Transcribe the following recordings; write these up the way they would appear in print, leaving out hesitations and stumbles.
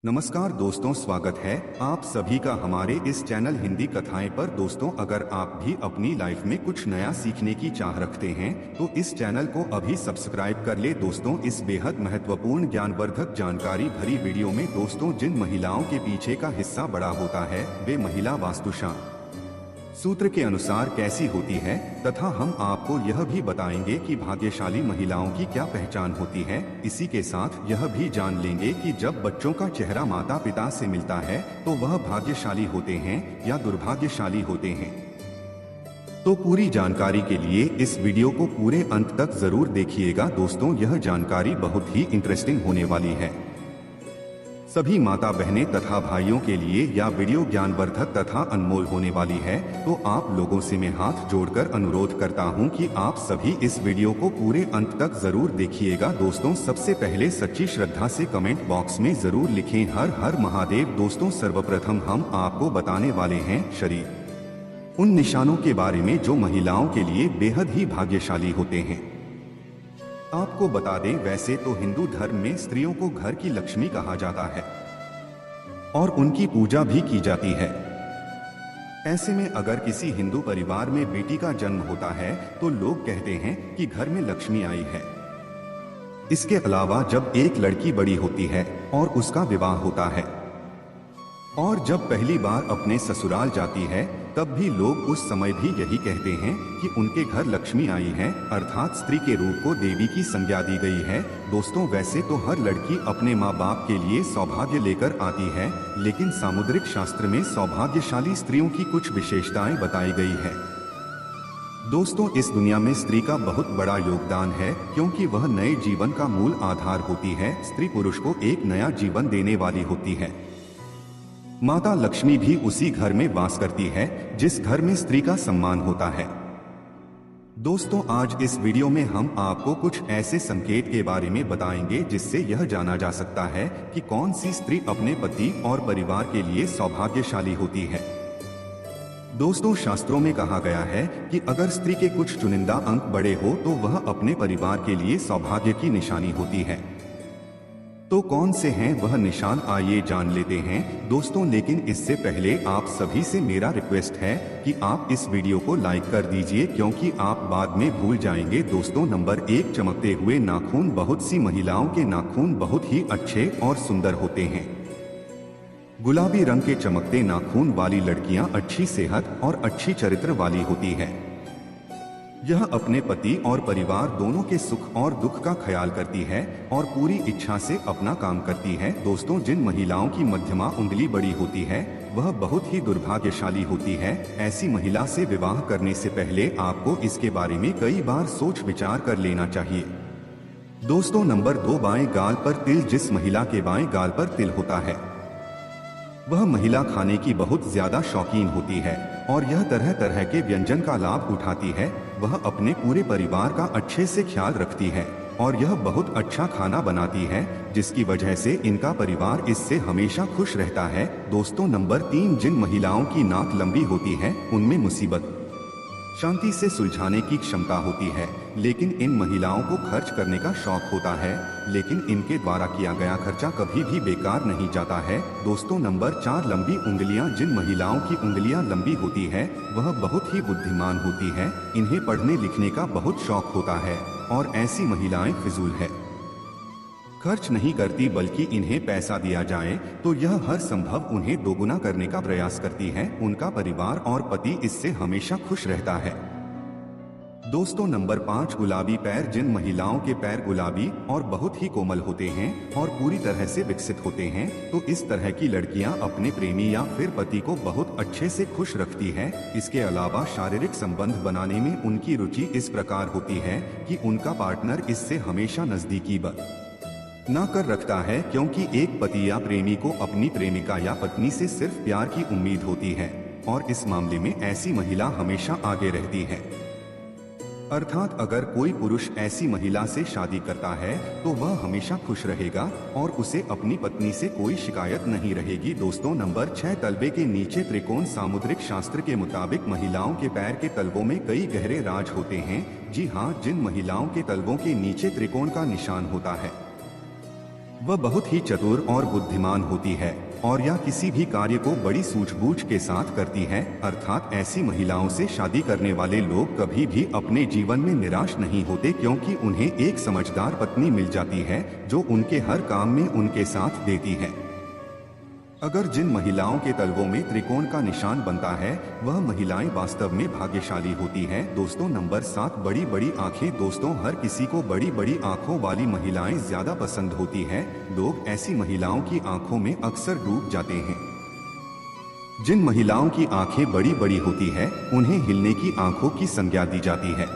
नमस्कार दोस्तों, स्वागत है आप सभी का हमारे इस चैनल हिंदी कथाएं पर। दोस्तों, अगर आप भी अपनी लाइफ में कुछ नया सीखने की चाह रखते हैं तो इस चैनल को अभी सब्सक्राइब कर ले। दोस्तों, इस बेहद महत्वपूर्ण ज्ञानवर्धक जानकारी भरी वीडियो में दोस्तों जिन महिलाओं के पीछे का हिस्सा बड़ा होता है वे महिला वास्तुशास्त्र सूत्र के अनुसार कैसी होती है, तथा हम आपको यह भी बताएंगे कि भाग्यशाली महिलाओं की क्या पहचान होती है। इसी के साथ यह भी जान लेंगे कि जब बच्चों का चेहरा माता पिता से मिलता है तो वह भाग्यशाली होते हैं या दुर्भाग्यशाली होते हैं। तो पूरी जानकारी के लिए इस वीडियो को पूरे अंत तक जरूर देखिएगा। दोस्तों, यह जानकारी बहुत ही इंटरेस्टिंग होने वाली है। सभी माता बहनें तथा भाइयों के लिए यह वीडियो ज्ञानवर्धक तथा अनमोल होने वाली है, तो आप लोगों से मैं हाथ जोड़कर अनुरोध करता हूं कि आप सभी इस वीडियो को पूरे अंत तक जरूर देखिएगा। दोस्तों, सबसे पहले सच्ची श्रद्धा से कमेंट बॉक्स में जरूर लिखें हर हर महादेव। दोस्तों, सर्वप्रथम हम आपको बताने वाले हैं शरीर उन निशानों के बारे में जो महिलाओं के लिए बेहद ही भाग्यशाली होते हैं। आपको बता दें, वैसे तो हिंदू धर्म में स्त्रियों को घर की लक्ष्मी कहा जाता है और उनकी पूजा भी की जाती है। ऐसे में अगर किसी हिंदू परिवार में बेटी का जन्म होता है तो लोग कहते हैं कि घर में लक्ष्मी आई है। इसके अलावा जब एक लड़की बड़ी होती है और उसका विवाह होता है और जब पहली बार अपने ससुराल जाती है तब भी लोग उस समय भी यही कहते हैं कि उनके घर लक्ष्मी आई है, अर्थात स्त्री के रूप को देवी की संज्ञा दी गई है। दोस्तों, वैसे तो हर लड़की अपने माँ बाप के लिए सौभाग्य लेकर आती है, लेकिन सामुद्रिक शास्त्र में सौभाग्यशाली स्त्रियों की कुछ विशेषताएं बताई गई है। दोस्तों, इस दुनिया में स्त्री का बहुत बड़ा योगदान है, क्योंकि वह नए जीवन का मूल आधार होती है। स्त्री पुरुष को एक नया जीवन देने वाली होती है। माता लक्ष्मी भी उसी घर में वास करती है जिस घर में स्त्री का सम्मान होता है। दोस्तों, आज इस वीडियो में हम आपको कुछ ऐसे संकेत के बारे में बताएंगे जिससे यह जाना जा सकता है कि कौन सी स्त्री अपने पति और परिवार के लिए सौभाग्यशाली होती है। दोस्तों, शास्त्रों में कहा गया है कि अगर स्त्री के कुछ चुनिंदा अंक बड़े हो तो वह अपने परिवार के लिए सौभाग्य की निशानी होती है। तो कौन से हैं वह निशान, आइए जान लेते हैं। दोस्तों, लेकिन इससे पहले आप सभी से मेरा रिक्वेस्ट है कि आप इस वीडियो को लाइक कर दीजिए, क्योंकि आप बाद में भूल जाएंगे। दोस्तों, नंबर 1, चमकते हुए नाखून। बहुत सी महिलाओं के नाखून बहुत ही अच्छे और सुंदर होते हैं। गुलाबी रंग के चमकते नाखून वाली लड़कियां अच्छी सेहत और अच्छी चरित्र वाली होती है। यह अपने पति और परिवार दोनों के सुख और दुख का ख्याल करती है और पूरी इच्छा से अपना काम करती है। दोस्तों, जिन महिलाओं की मध्यमा उंगली बड़ी होती है वह बहुत ही दुर्भाग्यशाली होती है। ऐसी महिला से विवाह करने से पहले आपको इसके बारे में कई बार सोच विचार कर लेना चाहिए। दोस्तों, नंबर 2, बाएं गाल पर तिल। जिस महिला के बाएं गाल पर तिल होता है वह महिला खाने की बहुत ज्यादा शौकीन होती है और यह तरह तरह के व्यंजन का लाभ उठाती है। वह अपने पूरे परिवार का अच्छे से ख्याल रखती है और यह बहुत अच्छा खाना बनाती है, जिसकी वजह से इनका परिवार इससे हमेशा खुश रहता है। दोस्तों, नंबर 3, जिन महिलाओं की नाक लंबी होती है उनमें मुसीबत शांति से सुलझाने की क्षमता होती है, लेकिन इन महिलाओं को खर्च करने का शौक होता है, लेकिन इनके द्वारा किया गया खर्चा कभी भी बेकार नहीं जाता है। दोस्तों, नंबर 4, लंबी उंगलियां। जिन महिलाओं की उंगलियां लंबी होती है वह बहुत ही बुद्धिमान होती है। इन्हें पढ़ने लिखने का बहुत शौक होता है और ऐसी महिलाएं फिजूल है खर्च नहीं करती, बल्कि इन्हें पैसा दिया जाए तो यह हर संभव उन्हें दोगुना करने का प्रयास करती है। उनका परिवार और पति इससे हमेशा खुश रहता है। दोस्तों, नंबर 5, गुलाबी पैर। जिन महिलाओं के पैर गुलाबी और बहुत ही कोमल होते हैं और पूरी तरह से विकसित होते हैं तो इस तरह की लड़कियां अपने प्रेमी या फिर पति को बहुत अच्छे से खुश रखती है। इसके अलावा शारीरिक संबंध बनाने में उनकी रुचि इस प्रकार होती है कि उनका पार्टनर इससे हमेशा नजदीकी ना कर रखता है, क्योंकि एक पति या प्रेमी को अपनी प्रेमिका या पत्नी से सिर्फ प्यार की उम्मीद होती है और इस मामले में ऐसी महिला हमेशा आगे रहती है। अर्थात अगर कोई पुरुष ऐसी महिला से शादी करता है तो वह हमेशा खुश रहेगा और उसे अपनी पत्नी से कोई शिकायत नहीं रहेगी। दोस्तों, नंबर 6, तलवे के नीचे त्रिकोण। सामुद्रिक शास्त्र के मुताबिक महिलाओं के पैर के तलवों में कई गहरे राज होते हैं। जी हाँ, जिन महिलाओं के तलवों के नीचे त्रिकोण का निशान होता है वह बहुत ही चतुर और बुद्धिमान होती है और यह किसी भी कार्य को बड़ी सूझबूझ के साथ करती है। अर्थात ऐसी महिलाओं से शादी करने वाले लोग कभी भी अपने जीवन में निराश नहीं होते, क्योंकि उन्हें एक समझदार पत्नी मिल जाती है जो उनके हर काम में उनके साथ देती है। अगर जिन महिलाओं के तलवों में त्रिकोण का निशान बनता है वह महिलाएं वास्तव में भाग्यशाली होती हैं। दोस्तों नंबर 7, बड़ी बड़ी आंखें। दोस्तों हर किसी को बड़ी बड़ी आंखों वाली महिलाएं ज्यादा पसंद होती है। लोग ऐसी महिलाओं की आंखों में अक्सर डूब जाते हैं। जिन महिलाओं की आंखें बड़ी बड़ी होती है उन्हें हिलने की आंखों की संज्ञा दी जाती है।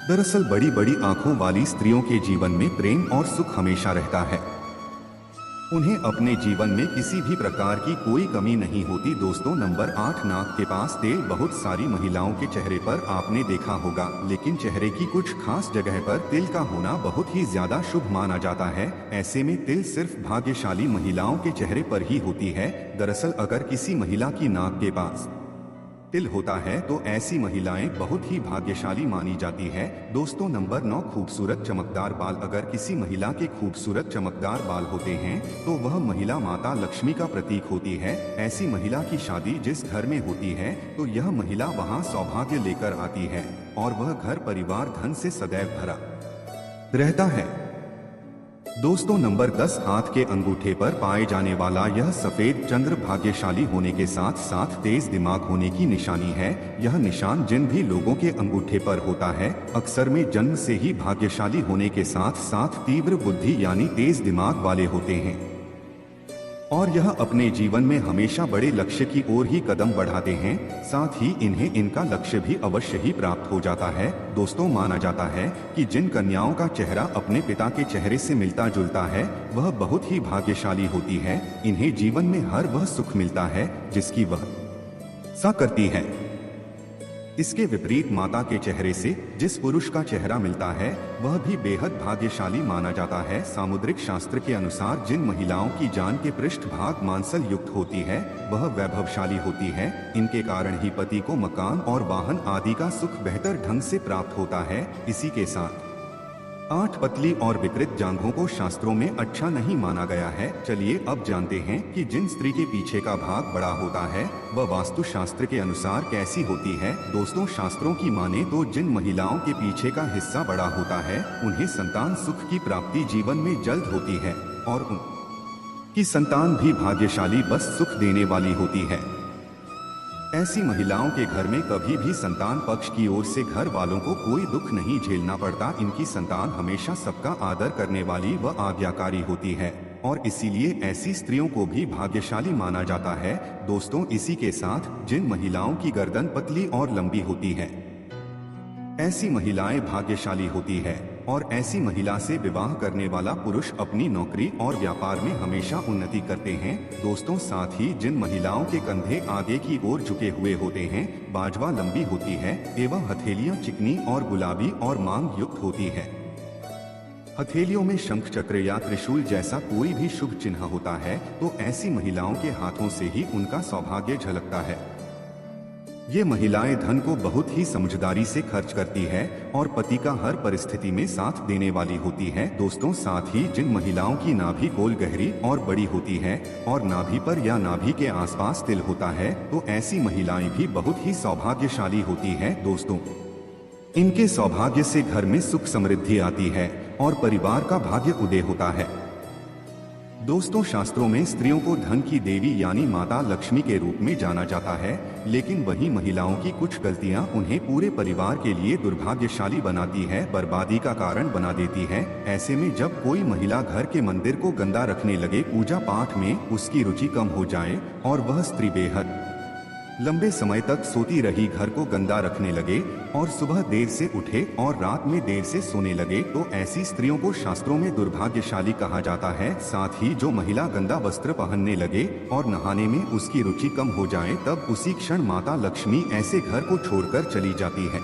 दरअसल बड़ी बड़ी आंखों वाली स्त्रियों के जीवन में प्रेम और सुख हमेशा रहता है। उन्हें अपने जीवन में किसी भी प्रकार की कोई कमी नहीं होती। दोस्तों नंबर 8, नाक के पास तेल। बहुत सारी महिलाओं के चेहरे पर आपने देखा होगा, लेकिन चेहरे की कुछ खास जगह पर तिल का होना बहुत ही ज्यादा शुभ माना जाता है। ऐसे में तिल सिर्फ भाग्यशाली महिलाओं के चेहरे पर ही होती है। दरअसल अगर किसी महिला की नाक के पास तिल होता है तो ऐसी महिलाएं बहुत ही भाग्यशाली मानी जाती है। दोस्तों नंबर 9, खूबसूरत चमकदार बाल। अगर किसी महिला के खूबसूरत चमकदार बाल होते हैं तो वह महिला माता लक्ष्मी का प्रतीक होती है। ऐसी महिला की शादी जिस घर में होती है तो यह महिला वहां सौभाग्य लेकर आती है और वह घर परिवार धन से सदैव भरा रहता है। दोस्तों नंबर 10, हाथ के अंगूठे पर पाए जाने वाला यह सफेद चंद्र भाग्यशाली होने के साथ साथ तेज दिमाग होने की निशानी है। यह निशान जिन भी लोगों के अंगूठे पर होता है अक्सर में जन्म से ही भाग्यशाली होने के साथ साथ तीव्र बुद्धि यानी तेज दिमाग वाले होते हैं और यह अपने जीवन में हमेशा बड़े लक्ष्य की ओर ही कदम बढ़ाते हैं। साथ ही इन्हें इनका लक्ष्य भी अवश्य ही प्राप्त हो जाता है। दोस्तों माना जाता है कि जिन कन्याओं का चेहरा अपने पिता के चेहरे से मिलता जुलता है वह बहुत ही भाग्यशाली होती है। इन्हें जीवन में हर वह सुख मिलता है जिसकी वह सा करती है। इसके विपरीत माता के चेहरे से जिस पुरुष का चेहरा मिलता है वह भी बेहद भाग्यशाली माना जाता है। सामुद्रिक शास्त्र के अनुसार जिन महिलाओं की जान के पृष्ठभाग मांसल युक्त होती है वह वैभवशाली होती है। इनके कारण ही पति को मकान और वाहन आदि का सुख बेहतर ढंग से प्राप्त होता है। इसी के साथ 8, पतली और विकृत जांघों को शास्त्रों में अच्छा नहीं माना गया है। चलिए अब जानते हैं कि जिन स्त्री के पीछे का भाग बड़ा होता है वह वास्तु शास्त्र के अनुसार कैसी होती है। दोस्तों शास्त्रों की माने तो जिन महिलाओं के पीछे का हिस्सा बड़ा होता है उन्हें संतान सुख की प्राप्ति जीवन में जल्द होती है और उनकी संतान भी भाग्यशाली बस सुख देने वाली होती है। ऐसी महिलाओं के घर में कभी भी संतान पक्ष की ओर से घर वालों को कोई दुख नहीं झेलना पड़ता। इनकी संतान हमेशा सबका आदर करने वाली व आज्ञाकारी होती है और इसीलिए ऐसी स्त्रियों को भी भाग्यशाली माना जाता है। दोस्तों इसी के साथ जिन महिलाओं की गर्दन पतली और लंबी होती है ऐसी महिलाएं भाग्यशाली होती है और ऐसी महिला से विवाह करने वाला पुरुष अपनी नौकरी और व्यापार में हमेशा उन्नति करते हैं। दोस्तों साथ ही जिन महिलाओं के कंधे आगे की ओर झुके हुए होते हैं, बाजवा लंबी होती है एवं हथेलियां चिकनी और गुलाबी और मांग युक्त होती है, हथेलियों में शंख चक्र या त्रिशूल जैसा कोई भी शुभ चिन्ह होता है तो ऐसी महिलाओं के हाथों से ही उनका सौभाग्य झलकता है। ये महिलाएं धन को बहुत ही समझदारी से खर्च करती है और पति का हर परिस्थिति में साथ देने वाली होती है। दोस्तों साथ ही जिन महिलाओं की नाभि गोल गहरी और बड़ी होती है और नाभि पर या नाभि के आसपास तिल होता है तो ऐसी महिलाएं भी बहुत ही सौभाग्यशाली होती है। दोस्तों इनके सौभाग्य से घर में सुख समृद्धि आती है और परिवार का भाग्य उदय होता है। दोस्तों शास्त्रों में स्त्रियों को धन की देवी यानी माता लक्ष्मी के रूप में जाना जाता है, लेकिन वही महिलाओं की कुछ गलतियां उन्हें पूरे परिवार के लिए दुर्भाग्यशाली बनाती है, बर्बादी का कारण बना देती है। ऐसे में जब कोई महिला घर के मंदिर को गंदा रखने लगे, पूजा पाठ में उसकी रुचि कम हो जाए और वह स्त्री बेहद लंबे समय तक सोती रही, घर को गंदा रखने लगे और सुबह देर से उठे और रात में देर से सोने लगे तो ऐसी स्त्रियों को शास्त्रों में दुर्भाग्यशाली कहा जाता है। साथ ही जो महिला गंदा वस्त्र पहनने लगे और नहाने में उसकी रुचि कम हो जाए तब उसी क्षण माता लक्ष्मी ऐसे घर को छोड़कर चली जाती है।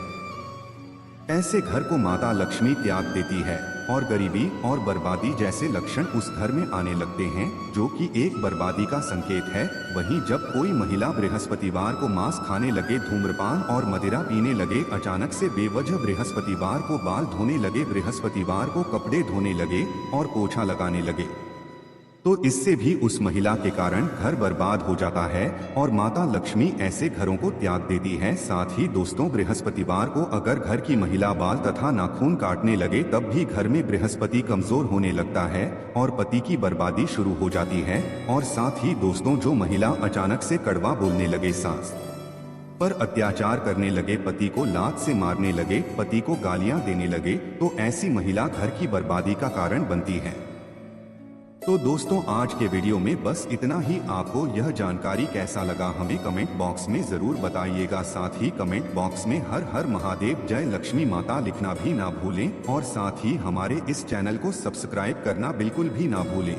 ऐसे घर को माता लक्ष्मी त्याग देती है और गरीबी और बर्बादी जैसे लक्षण उस घर में आने लगते हैं, जो कि एक बर्बादी का संकेत है। वहीं जब कोई महिला बृहस्पतिवार को मांस खाने लगे, धूम्रपान और मदिरा पीने लगे, अचानक से बेवजह बृहस्पतिवार को बाल धोने लगे, बृहस्पतिवार को कपड़े धोने लगे और पोछा लगाने लगे, तो इससे भी उस महिला के कारण घर बर्बाद हो जाता है और माता लक्ष्मी ऐसे घरों को त्याग देती है। साथ ही दोस्तों, बृहस्पतिवार को अगर घर की महिला बाल तथा नाखून काटने लगे, तब भी घर में बृहस्पति कमजोर होने लगता है और पति की बर्बादी शुरू हो जाती है। और साथ ही दोस्तों, जो महिला अचानक से कड़वा बोलने लगे, सास पर अत्याचार करने लगे, पति को लात से मारने लगे, पति को गालियां देने लगे, तो ऐसी महिला घर की बर्बादी का कारण बनती है। तो दोस्तों, आज के वीडियो में बस इतना ही। आपको यह जानकारी कैसा लगा हमें कमेंट बॉक्स में जरूर बताइएगा। साथ ही कमेंट बॉक्स में हर हर महादेव, जय लक्ष्मी माता लिखना भी ना भूलें और साथ ही हमारे इस चैनल को सब्सक्राइब करना बिल्कुल भी ना भूलें।